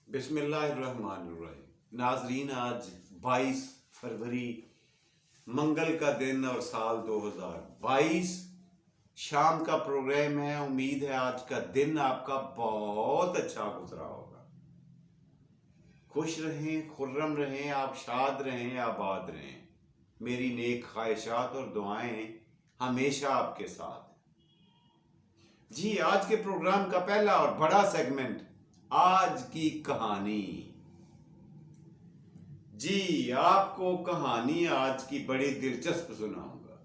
بسم اللہ الرحمن الرحیم۔ ناظرین، آج 22 فروری منگل کا دن اور سال 2022 شام کا پروگرام ہے۔ امید ہے آج کا دن آپ کا بہت اچھا گزرا ہوگا۔ خوش رہیں، خرم رہیں، آپ شاد رہیں، آباد رہیں۔ میری نیک خواہشات اور دعائیں ہمیشہ آپ کے ساتھ ہیں۔ جی، آج کے پروگرام کا پہلا اور بڑا سیگمنٹ، آج کی کہانی۔ جی، آپ کو کہانی آج کی بڑی دلچسپ سناؤں گا،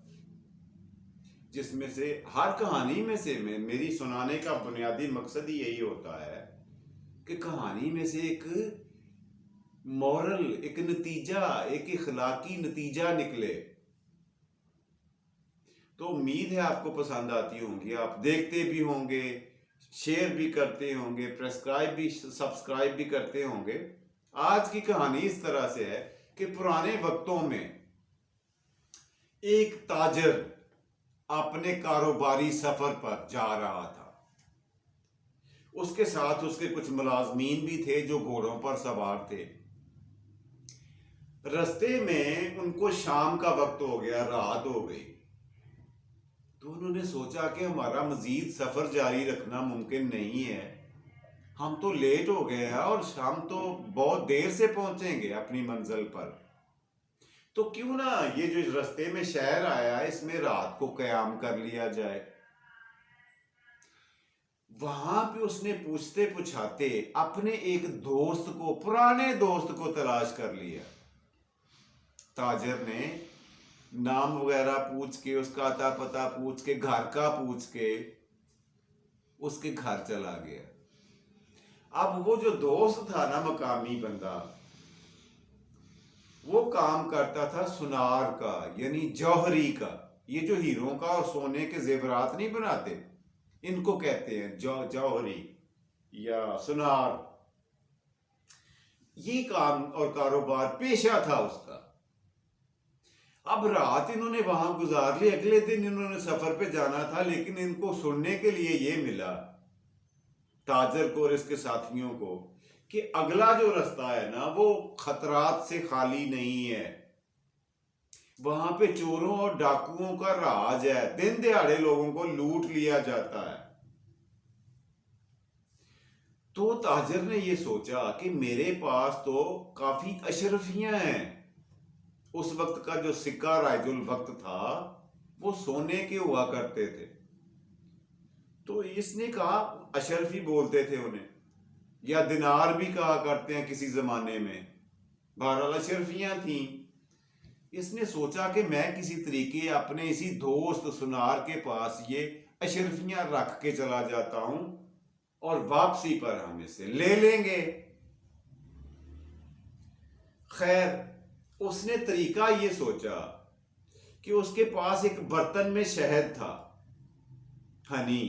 جس میں سے ہر کہانی میں سے میری سنانے کا بنیادی مقصد ہی یہی ہوتا ہے کہ کہانی میں سے ایک مورل، ایک نتیجہ، ایک اخلاقی نتیجہ نکلے۔ تو امید ہے آپ کو پسند آتی ہوں گی، آپ دیکھتے بھی ہوں گے، شیئر بھی کرتے ہوں گے، سبسکرائب بھی کرتے ہوں گے۔ آج کی کہانی اس طرح سے ہے کہ پرانے وقتوں میں ایک تاجر اپنے کاروباری سفر پر جا رہا تھا۔ اس کے ساتھ اس کے کچھ ملازمین بھی تھے جو گھوڑوں پر سوار تھے۔ رستے میں ان کو شام کا وقت ہو گیا، رات ہو گئی۔ تو انہوں نے سوچا کہ ہمارا مزید سفر جاری رکھنا ممکن نہیں ہے، ہم تو لیٹ ہو گئے ہیں اور ہم تو بہت دیر سے پہنچیں گے اپنی منزل پر۔ تو کیوں نہ یہ جو رستے میں شہر آیا ہے اس میں رات کو قیام کر لیا جائے۔ وہاں پہ اس نے پوچھتے پوچھاتے اپنے ایک دوست کو، پرانے دوست کو تلاش کر لیا۔ تاجر نے نام وغیرہ پوچھ کے، اس کا اتا پتہ پوچھ کے، گھر کا پوچھ کے اس کے گھر چلا گیا۔ اب وہ جو دوست تھا نا، مقامی بندہ، وہ کام کرتا تھا سنار کا، یعنی جوہری کا۔ یہ جو ہیروں کا اور سونے کے زیورات نہیں بناتے، ان کو کہتے ہیں جوہری یا سنار۔ یہ کام اور کاروبار پیشہ تھا اس کا۔ اب رات انہوں نے وہاں گزار لی، اگلے دن انہوں نے سفر پہ جانا تھا، لیکن ان کو سننے کے لیے یہ ملا، تاجر کو اور اس کے ساتھیوں کو، کہ اگلا جو رستہ ہے نا وہ خطرات سے خالی نہیں ہے۔ وہاں پہ چوروں اور ڈاکوؤں کا راج ہے، دن دہاڑے لوگوں کو لوٹ لیا جاتا ہے۔ تو تاجر نے یہ سوچا کہ میرے پاس تو کافی اشرفیاں ہیں۔ اس وقت کا جو سکہ رائج الوقت تھا وہ سونے کے ہوا کرتے تھے۔ تو اس نے کہا، اشرفی بولتے تھے انہیں، یا دینار بھی کہا کرتے ہیں کسی زمانے میں، بہرحال اشرفیاں تھیں۔ اس نے سوچا کہ میں کسی طریقے اپنے اسی دوست سنار کے پاس یہ اشرفیاں رکھ کے چلا جاتا ہوں اور واپسی پر ہم اسے لے لیں گے۔ خیر، اس نے طریقہ یہ سوچا کہ اس کے پاس ایک برتن میں شہد تھا، ہنی،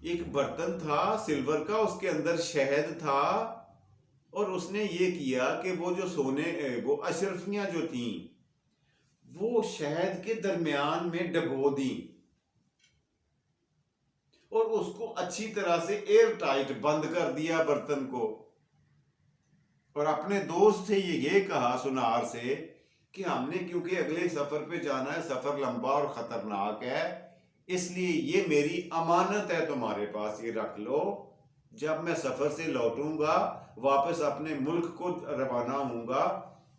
ایک برتن تھا سلور کا، اس کے اندر شہد تھا، اور اس نے یہ کیا کہ وہ جو وہ اشرفیاں جو تھیں وہ شہد کے درمیان میں ڈبو دیں اور اس کو اچھی طرح سے ایئر ٹائٹ بند کر دیا برتن کو، اور اپنے دوست سے یہ کہا، سنار سے، کہ ہم نے کیونکہ اگلے سفر پہ جانا ہے، سفر لمبا اور خطرناک ہے، اس لیے یہ میری امانت ہے تمہارے پاس، یہ رکھ لو۔ جب میں سفر سے لوٹوں گا، واپس اپنے ملک کو روانہ ہوں گا،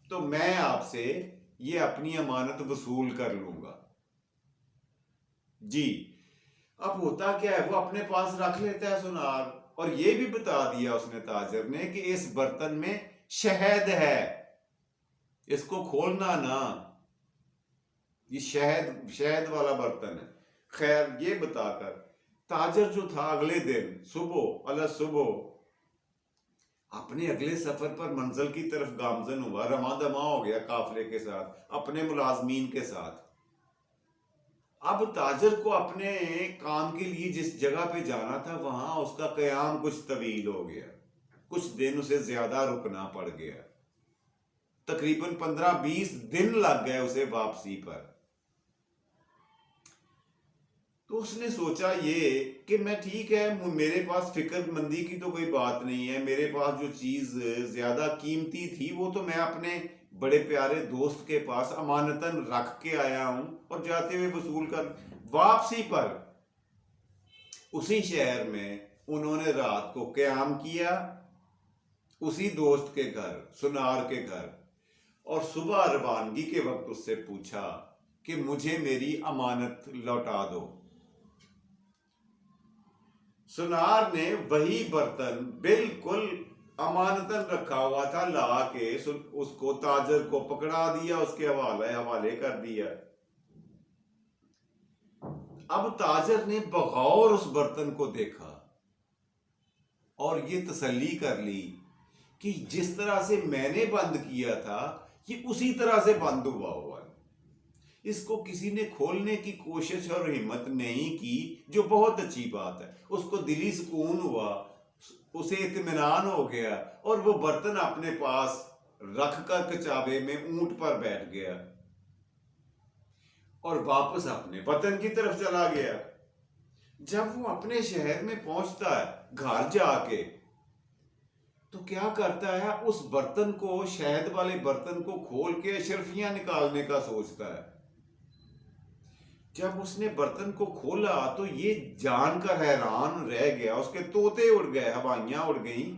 تو میں آپ سے یہ اپنی امانت وصول کر لوں گا۔ جی، اب ہوتا کیا ہے، وہ اپنے پاس رکھ لیتا ہے سنار، اور یہ بھی بتا دیا اس نے تاجر نے کہ اس برتن میں شہد ہے، اس کو کھولنا نا، یہ شہد والا برتن ہے۔ خیر، یہ بتا کر تاجر جو تھا اگلے دن صبح اپنے اگلے سفر پر منزل کی طرف گامزن ہوا، رواں دواں ہو گیا قافلے کے ساتھ، اپنے ملازمین کے ساتھ۔ اب تاجر کو اپنے کام کے لیے جس جگہ پہ جانا تھا وہاں اس کا قیام کچھ طویل ہو گیا، کچھ دن اسے زیادہ رکنا پڑ گیا، تقریباً 15-20 دن لگ گئے اسے واپسی پر۔ تو اس نے سوچا یہ کہ میں ٹھیک ہے، میرے پاس فکر مندی کی تو کوئی بات نہیں ہے، میرے پاس جو چیز زیادہ قیمتی تھی وہ تو میں اپنے بڑے پیارے دوست کے پاس امانتاً رکھ کے آیا ہوں اور جاتے ہوئے وصول کر واپسی پر اسی شہر میں انہوں نے رات کو قیام کیا، اسی دوست کے گھر، سنار کے گھر، اور صبح روانگی کے وقت اس سے پوچھا کہ مجھے میری امانت لوٹا دو۔ سنار نے وہی برتن بالکل امانتاً رکھا ہوا تھا لا کے اس کو تاجر کو پکڑا دیا، اس کے حوالے کر دیا۔ اب تاجر نے بغور اس برتن کو دیکھا اور یہ تسلی کر لی کہ جس طرح سے میں نے بند کیا تھا یہ اسی طرح سے بند ہوا ہے، اس کو کسی نے کھولنے کی کوشش اور ہمت نہیں کی، جو بہت اچھی بات ہے۔ اس کو دلی سکون ہوا، اسے اطمینان ہو گیا، اور وہ برتن اپنے پاس رکھ کر کچابے میں اونٹ پر بیٹھ گیا اور واپس اپنے وطن کی طرف چلا گیا۔ جب وہ اپنے شہر میں پہنچتا ہے گھر جا کے، تو کیا کرتا ہے، اس برتن کو، شہد والے برتن کو کھول کے اشرفیاں نکالنے کا سوچتا ہے۔ جب اس نے برتن کو کھولا تو یہ جان کر حیران رہ گیا، اس کے طوطے اڑ گئے، ہوائیاں اڑ گئیں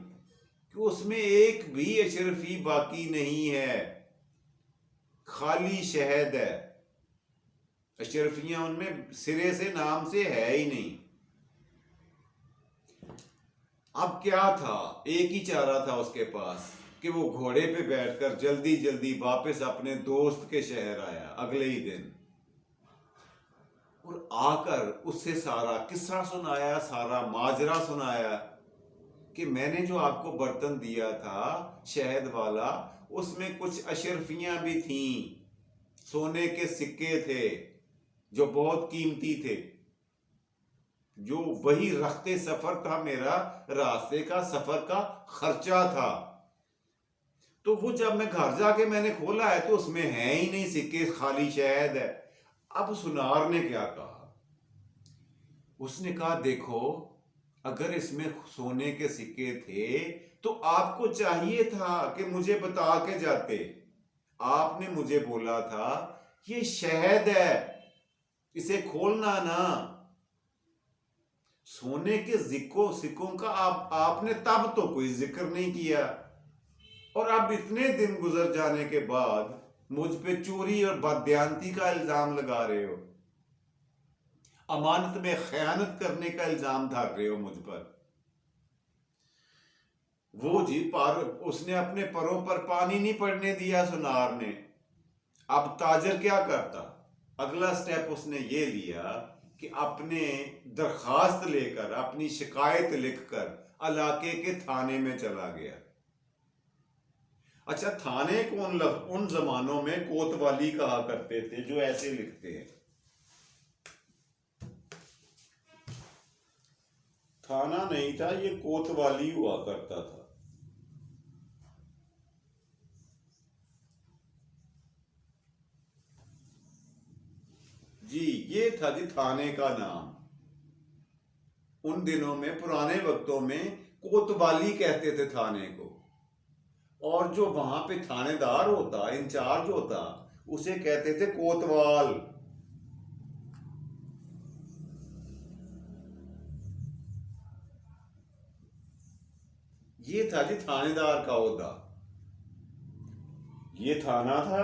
کہ اس میں ایک بھی اشرفی باقی نہیں ہے، خالی شہد ہے، اشرفیاں ان میں سرے سے نام سے ہے ہی نہیں۔ اب کیا تھا، ایک ہی چارہ تھا اس کے پاس کہ وہ گھوڑے پہ بیٹھ کر جلدی جلدی واپس اپنے دوست کے شہر آیا اگلے ہی دن، اور آ کر اس سے سارا قصہ سنایا، سارا ماجرا سنایا کہ میں نے جو آپ کو برتن دیا تھا شہد والا، اس میں کچھ اشرفیاں بھی تھیں، سونے کے سکے تھے جو بہت قیمتی تھے، جو وہی رخت سفر تھا، میرا راستے کا سفر کا خرچہ تھا۔ تو وہ جب میں گھر جا کے میں نے کھولا ہے تو اس میں ہے ہی نہیں سکے، خالی شہد ہے۔ اب سنار نے کیا کہا، اس نے کہا دیکھو، اگر اس میں سونے کے سکے تھے تو آپ کو چاہیے تھا کہ مجھے بتا کے جاتے، آپ نے مجھے بولا تھا یہ شہد ہے، اسے کھولنا نا۔ سونے کے سکوں کا آپ نے تب تو کوئی ذکر نہیں کیا، اور اب اتنے دن گزر جانے کے بعد مجھ پہ چوری اور بددیانتی کا الزام لگا رہے ہو، امانت میں خیانت کرنے کا الزام دھر رہے ہو مجھ پر۔ وہ جی اس نے اپنے پروں پر پانی نہیں پڑنے دیا سنار نے۔ اب تاجر کیا کرتا، اگلا سٹیپ اس نے یہ لیا کہ اپنے درخواست لے کر، اپنی شکایت لکھ کر علاقے کے تھانے میں چلا گیا۔ اچھا، تھانے کو ان زمانوں میں کوتوالی کہا کرتے تھے، جو ایسے لکھتے ہیں۔ تھانہ نہیں تھا، یہ کوتوالی ہوا کرتا تھا۔ جی، یہ تھا جی تھانے کا نام۔ ان دنوں میں، پرانے وقتوں میں کوتوالی کہتے تھے تھانے کو، اور جو وہاں پہ تھانے دار ہوتا، انچارج ہوتا، اسے کہتے تھے کوتوال۔ یہ تھا جی تھانے دار کا عہدہ، یہ تھانہ تھا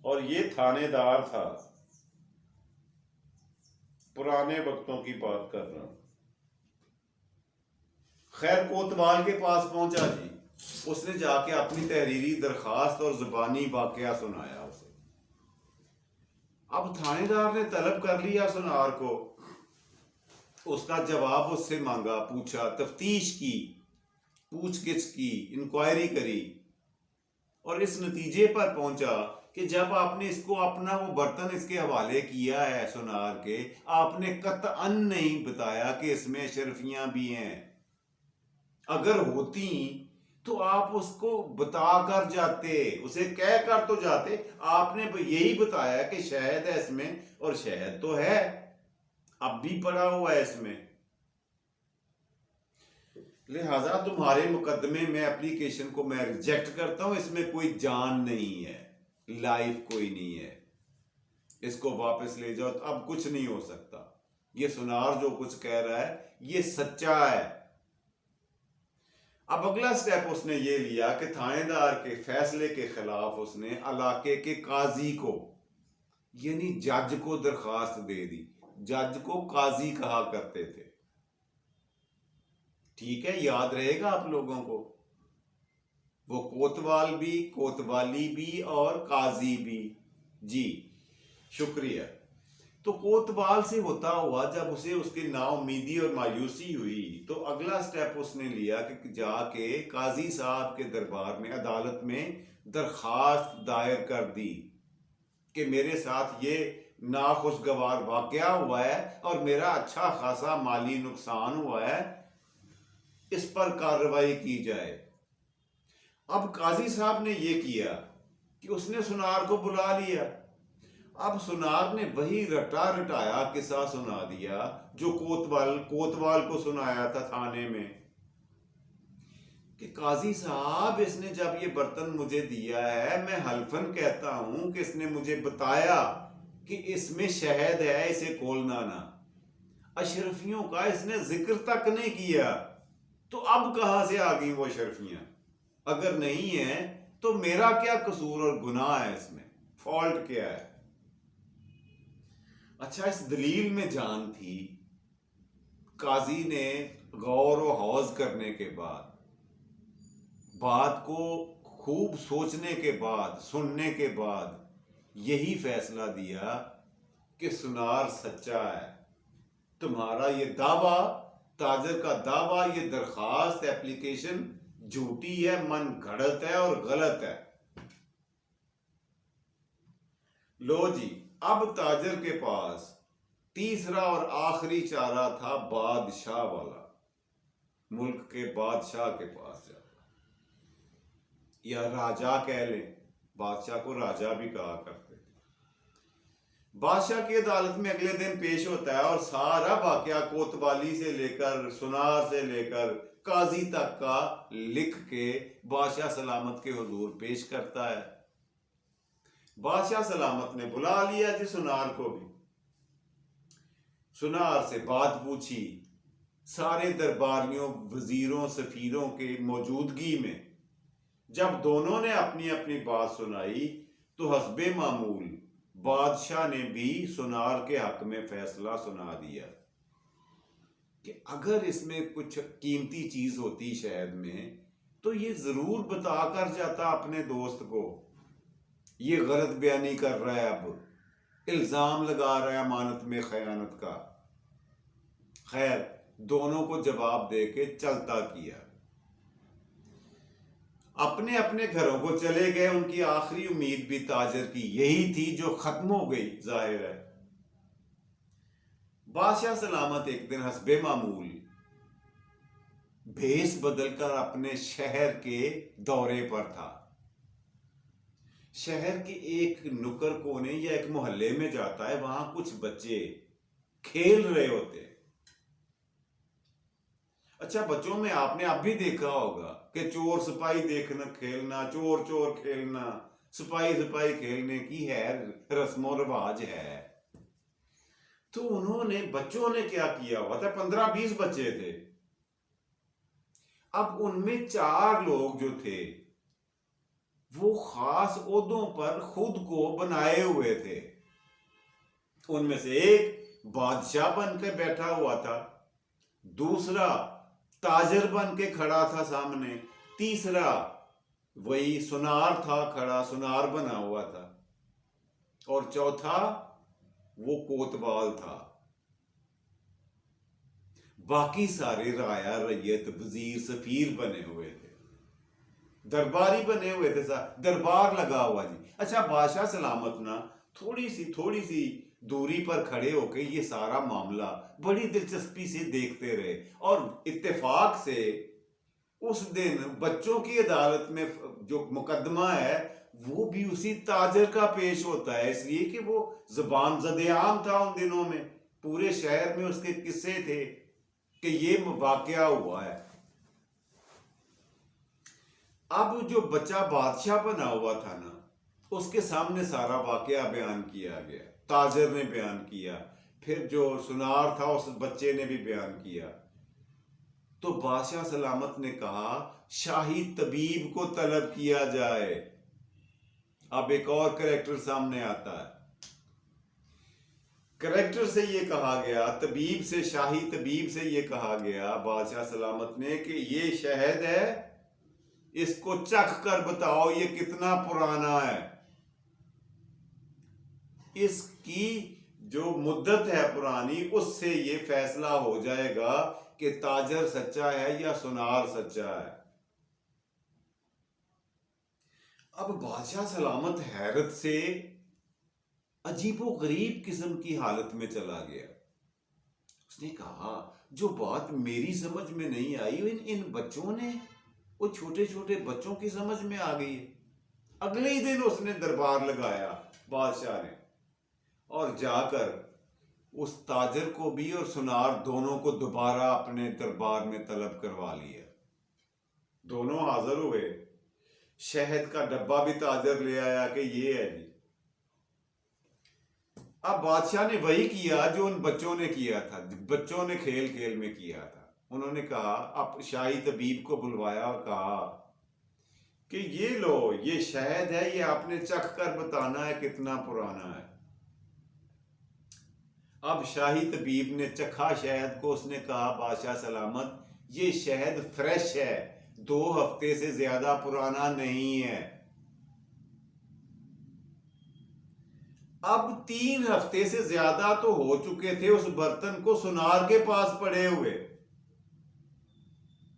اور یہ تھانے دار تھا۔ پرانے وقتوں کی بات کر رہا ہوں۔ خیر، کوتوال کے پاس پہنچا جی، اس نے جا کے اپنی تحریری درخواست اور زبانی واقعہ سنایا اسے۔ اب تھانے دار نے طلب کر لیا سنار کو، اس کا جواب اس سے مانگا، پوچھا، تفتیش کی، پوچھ گچھ کی، انکوائری کری، اور اس نتیجے پر پہنچا کہ جب آپ نے اس کو اپنا وہ برتن اس کے حوالے کیا ہے سنار کے، آپ نے قطعاً نہیں بتایا کہ اس میں اشرفیاں بھی ہیں۔ اگر ہوتی تو آپ اس کو بتا کر جاتے، اسے کہہ کر تو جاتے. آپ نے یہی بتایا کہ شہد ہے اس میں، اور شہد تو ہے، اب بھی پڑا ہوا ہے اس میں. لہذا تمہارے مقدمے میں اپلیکیشن کو میں ریجیکٹ کرتا ہوں. اس میں کوئی جان نہیں ہے، لائف کوئی نہیں ہے. اس کو واپس لے جاؤ، اب کچھ نہیں ہو سکتا. یہ سنار جو کچھ کہہ رہا ہے یہ سچا ہے. اب اگلا سٹیپ اس نے یہ لیا کہ تھانے دار کے فیصلے کے خلاف اس نے علاقے کے قاضی کو، یعنی جج کو درخواست دے دی. جج کو قاضی کہا کرتے تھے. ٹھیک ہے، یاد رہے گا آپ لوگوں کو. وہ کوتوال بھی، کوتوالی بھی اور قاضی بھی. جی شکریہ. تو کوتوال سے ہوتا ہوا جب اسے اس کی نا امیدی اور مایوسی ہوئی تو اگلا سٹیپ اس نے لیا کہ جا کے قاضی صاحب کے دربار میں، عدالت میں درخواست دائر کر دی کہ میرے ساتھ یہ ناخوشگوار واقعہ ہوا ہے اور میرا اچھا خاصا مالی نقصان ہوا ہے، اس پر کارروائی کی جائے. اب قاضی صاحب نے یہ کیا کہ اس نے سنار کو بلا لیا. اب سنار نے وہی رٹا رٹایا قصہ سنا دیا جو کوتوال کو سنایا تھا تھانے میں، کہ قاضی صاحب اس نے جب یہ برتن مجھے دیا ہے، میں حلفاً کہتا ہوں کہ اس نے مجھے بتایا کہ اس میں شہد ہے، اسے کھولنا نہ. اشرفیوں کا اس نے ذکر تک نہیں کیا. تو اب کہاں سے آ گئی وہ اشرفیاں؟ اگر نہیں ہے تو میرا کیا قصور اور گناہ ہے؟ اس میں فالٹ کیا ہے؟ اچھا، اس دلیل میں جان تھی. قاضی نے غور و خوض کرنے کے بعد، بات کو خوب سوچنے کے بعد، سننے کے بعد یہی فیصلہ دیا کہ سنار سچا ہے. تمہارا یہ دعویٰ، تاجر کا دعویٰ، یہ درخواست اپلیکیشن جھوٹی ہے، من گھڑت ہے اور غلط ہے. لو جی، اب تاجر کے پاس تیسرا اور آخری چارہ تھا بادشاہ والا. ملک کے بادشاہ کے پاس جاتا، یا راجا کہہ لیں، بادشاہ کو راجا بھی کہا کرتے تھے. بادشاہ کی عدالت میں اگلے دن پیش ہوتا ہے اور سارا واقعہ کوتوالی سے لے کر، سنار سے لے کر قاضی تک کا لکھ کے بادشاہ سلامت کے حضور پیش کرتا ہے. بادشاہ سلامت نے بلا لیا جی سنار کو بھی. سنار سے بات پوچھی سارے درباریوں، وزیروں، سفیروں کی موجودگی میں. جب دونوں نے اپنی اپنی بات سنائی تو حسب معمول بادشاہ نے بھی سنار کے حق میں فیصلہ سنا دیا کہ اگر اس میں کچھ قیمتی چیز ہوتی شہد میں تو یہ ضرور بتا کر جاتا اپنے دوست کو. یہ غلط بیانی کر رہا ہے، اب الزام لگا رہا ہے امانت میں خیانت کا. خیر، دونوں کو جواب دے کے چلتا کیا. اپنے اپنے گھروں کو چلے گئے. ان کی آخری امید بھی تاجر کی یہی تھی جو ختم ہو گئی ظاہر ہے. بادشاہ سلامت ایک دن حسب معمول بھیس بدل کر اپنے شہر کے دورے پر تھا. شہر کے ایک نکر کونے یا ایک محلے میں جاتا ہے، وہاں کچھ بچے کھیل رہے ہوتے. اچھا، بچوں میں آپ نے اب بھی دیکھا ہوگا کہ چور سپاہی دیکھنا کھیلنا، چور چور کھیلنا، سپاہی سپاہی کھیلنے کی ہے رسم و رواج ہے. تو انہوں نے، بچوں نے کیا کیا ہوا تھا، 15-20 بچے تھے. اب ان میں 4 لوگ جو تھے وہ خاص عہدوں پر خود کو بنائے ہوئے تھے. ان میں سے ایک بادشاہ بن کے بیٹھا ہوا تھا، دوسرا تاجر بن کے کھڑا تھا سامنے، تیسرا وہی سنار تھا کھڑا، سنار بنا ہوا تھا، اور چوتھا وہ کوتوال تھا. باقی سارے رعایا، رعیت، وزیر، سفیر بنے ہوئے تھے، درباری بنے ہوئے تھے، دربار لگا ہوا جی. اچھا، بادشاہ سلامت نا تھوڑی سی دوری پر کھڑے ہو کے یہ سارا معاملہ بڑی دلچسپی سے دیکھتے رہے، اور اتفاق سے اس دن بچوں کی عدالت میں جو مقدمہ ہے وہ بھی اسی تاجر کا پیش ہوتا ہے، اس لیے کہ وہ زبان زد عام تھا ان دنوں میں، پورے شہر میں اس کے قصے تھے کہ یہ واقعہ ہوا ہے۔ اب جو بچہ بادشاہ بنا ہوا تھا نا، اس کے سامنے سارا واقعہ بیان کیا گیا، تاجر نے بیان کیا، پھر جو سنار تھا اس بچے نے بھی بیان کیا۔ تو بادشاہ سلامت نے کہا شاہی طبیب کو طلب کیا جائے۔ اب ایک اور کریکٹر سامنے آتا ہے، کریکٹر سے یہ کہا گیا، طبیب سے، شاہی طبیب سے یہ کہا گیا بادشاہ سلامت نے کہ یہ شہد ہے، اس کو چکھ کر بتاؤ یہ کتنا پرانا ہے، اس کی جو مدت ہے پرانی اس سے یہ فیصلہ ہو جائے گا کہ تاجر سچا ہے یا سنار سچا ہے۔ اب بادشاہ سلامت حیرت سے عجیب و غریب قسم کی حالت میں چلا گیا۔ اس نے کہا جو بات میری سمجھ میں نہیں آئی ان بچوں نے، وہ چھوٹے چھوٹے بچوں کی سمجھ میں آ گئی ہے۔ اگلے ہی دن اس نے دربار لگایا بادشاہ نے، اور جا کر اس تاجر کو بھی اور سنار دونوں کو دوبارہ اپنے دربار میں طلب کروا لیا۔ دونوں حاضر ہوئے، شہد کا ڈبہ بھی تاجر لے آیا کہ یہ ہے جی۔ اب بادشاہ نے وہی کیا جو ان بچوں نے کیا تھا، بچوں نے کھیل کھیل میں کیا تھا۔ انہوں نے کہا، اب شاہی طبیب کو بلوایا اور کہا کہ یہ لو، یہ شہد ہے، یہ آپ نے چکھ کر بتانا ہے کتنا پرانا ہے۔ اب شاہی طبیب نے چکھا شہد کو، اس نے کہا بادشاہ سلامت یہ شہد فریش ہے، 2 ہفتے سے زیادہ پرانا نہیں ہے۔ اب 3 ہفتے سے زیادہ تو ہو چکے تھے اس برتن کو سنار کے پاس پڑے ہوئے،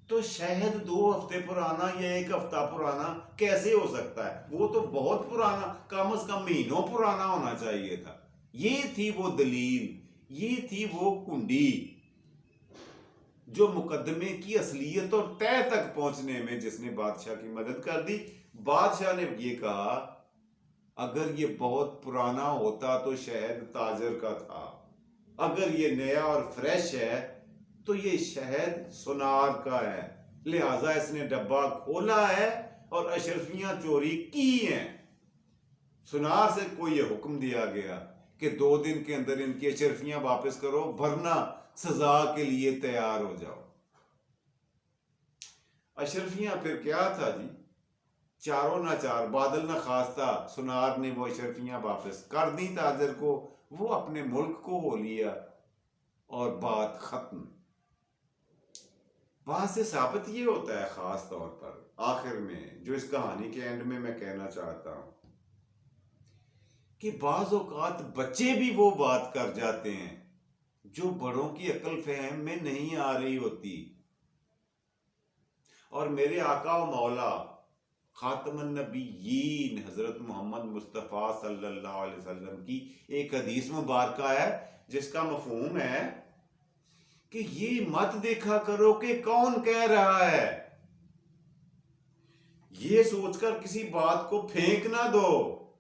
تو شہد 2 ہفتے پرانا یا 1 ہفتہ پرانا کیسے ہو سکتا ہے؟ وہ تو بہت پرانا، کم از کم مہینوں پرانا ہونا چاہیے تھا۔ یہ تھی وہ دلیل، یہ تھی وہ کنڈی جو مقدمے کی اصلیت اور تہہ تک پہنچنے میں جس نے بادشاہ کی مدد کر دی۔ بادشاہ نے یہ کہا اگر یہ بہت پرانا ہوتا تو شہد تاجر کا تھا، اگر یہ نیا اور فریش ہے تو یہ شہد سنار کا ہے، لہٰذا اس نے ڈبہ کھولا ہے اور اشرفیاں چوری کی ہیں۔ سنار سے کوئی یہ حکم دیا گیا کہ 2 دن کے اندر ان کی اشرفیاں واپس کرو ورنہ سزا کے لیے تیار ہو جاؤ۔ اشرفیاں پھر کیا تھا جی، چاروں نہ چار بادل نہ خواستہ سنار نے وہ اشرفیاں واپس کر دی تاجر کو، وہ اپنے ملک کو ہو لیا اور بات ختم۔ بات سے ثابت یہ ہوتا ہے خاص طور پر آخر میں جو اس کہانی کے اینڈ میں کہنا چاہتا ہوں کہ بعض اوقات بچے بھی وہ بات کر جاتے ہیں جو بڑوں کی عقل فہم میں نہیں آ رہی ہوتی۔ اور میرے آقا و مولا خاتم النبیین حضرت محمد مصطفیٰ صلی اللہ علیہ وسلم کی ایک حدیث مبارکہ ہے جس کا مفہوم ہے کہ یہ مت دیکھا کرو کہ کون کہہ رہا ہے، یہ سوچ کر کسی بات کو پھینک نہ دو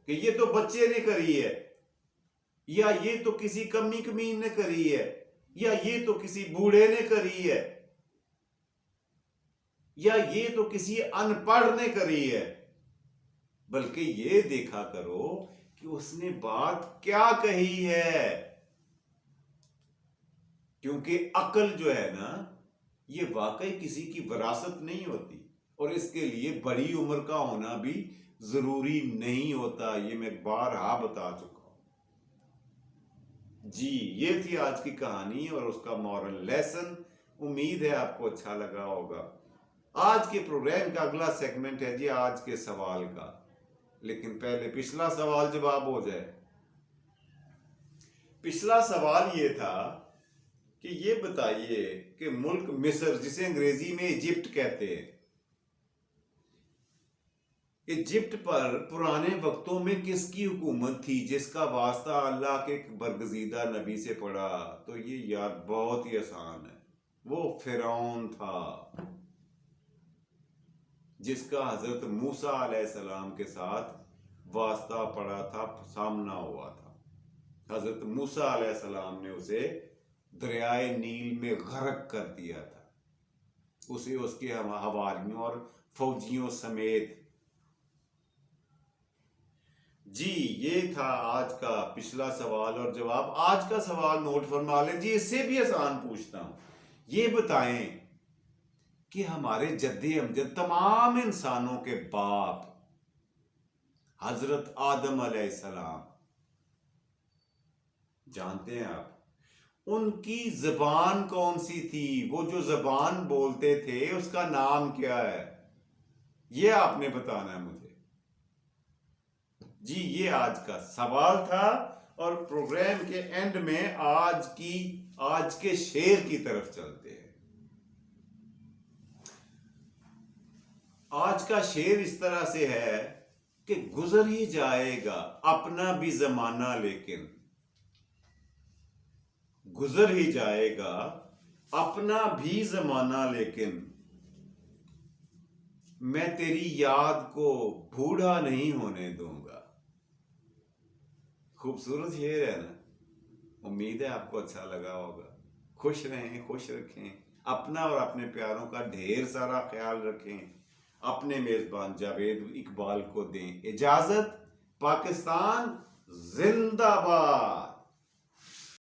کہ یہ تو بچے نے کری ہے، یا یہ تو کسی کمی کمین نے کری ہے، یا یہ تو کسی بوڑھے نے کری ہے، یا یہ تو کسی ان پڑھ نے کری ہے، بلکہ یہ دیکھا کرو کہ اس نے بات کیا کہی ہے، کیونکہ عقل جو ہے نا یہ واقعی کسی کی وراثت نہیں ہوتی، اور اس کے لیے بڑی عمر کا ہونا بھی ضروری نہیں ہوتا، یہ میں بارہا بتا چکا ہوں۔ جی یہ تھی آج کی کہانی اور اس کا مورل لیسن، امید ہے آپ کو اچھا لگا ہوگا۔ آج کے پروگرام کا اگلا سیگمنٹ ہے جی آج کے سوال کا، لیکن پہلے پچھلا سوال جواب ہو جائے۔ پچھلا سوال یہ تھا کہ یہ بتائیے کہ ملک مصر جسے انگریزی میں ایجپٹ کہتے ہیں، ایجپٹ پر پرانے وقتوں میں کس کی حکومت تھی جس کا واسطہ اللہ کے برگزیدہ نبی سے پڑا؟ تو یہ یار بہت ہی آسان ہے، وہ فرعون تھا۔ جس کا حضرت موسیٰ علیہ السلام کے ساتھ واسطہ پڑا تھا، سامنا ہوا تھا۔ حضرت موسیٰ علیہ السلام نے اسے دریائے نیل میں غرق کر دیا تھا، اسے اس کے حواریوں اور فوجیوں سمیت۔ جی یہ تھا آج کا پچھلا سوال اور جواب۔ آج کا سوال نوٹ فرما لیں جی، اس سے بھی آسان پوچھتا ہوں، یہ بتائیں کہ ہمارے جد امجد تمام انسانوں کے باپ حضرت آدم علیہ السلام، جانتے ہیں آپ ان کی زبان کون سی تھی؟ وہ جو زبان بولتے تھے اس کا نام کیا ہے؟ یہ آپ نے بتانا ہے مجھے۔ جی یہ آج کا سوال تھا، اور پروگرام کے اینڈ میں آج کے شعر کی طرف چلتے ہیں۔ آج کا شعر اس طرح سے ہے کہ گزر ہی جائے گا اپنا بھی زمانہ، لیکن گزر ہی جائے گا اپنا بھی زمانہ، لیکن میں تیری یاد کو بوڑھا نہیں ہونے دوں گا۔ خوبصورت شعر ہے نا؟ امید ہے آپ کو اچھا لگا ہوگا۔ خوش رہیں، خوش رکھیں، اپنا اور اپنے پیاروں کا ڈھیر سارا خیال رکھیں۔ اپنے میزبان جاوید اقبال کو دیں اجازت۔ پاکستان زندہ باد۔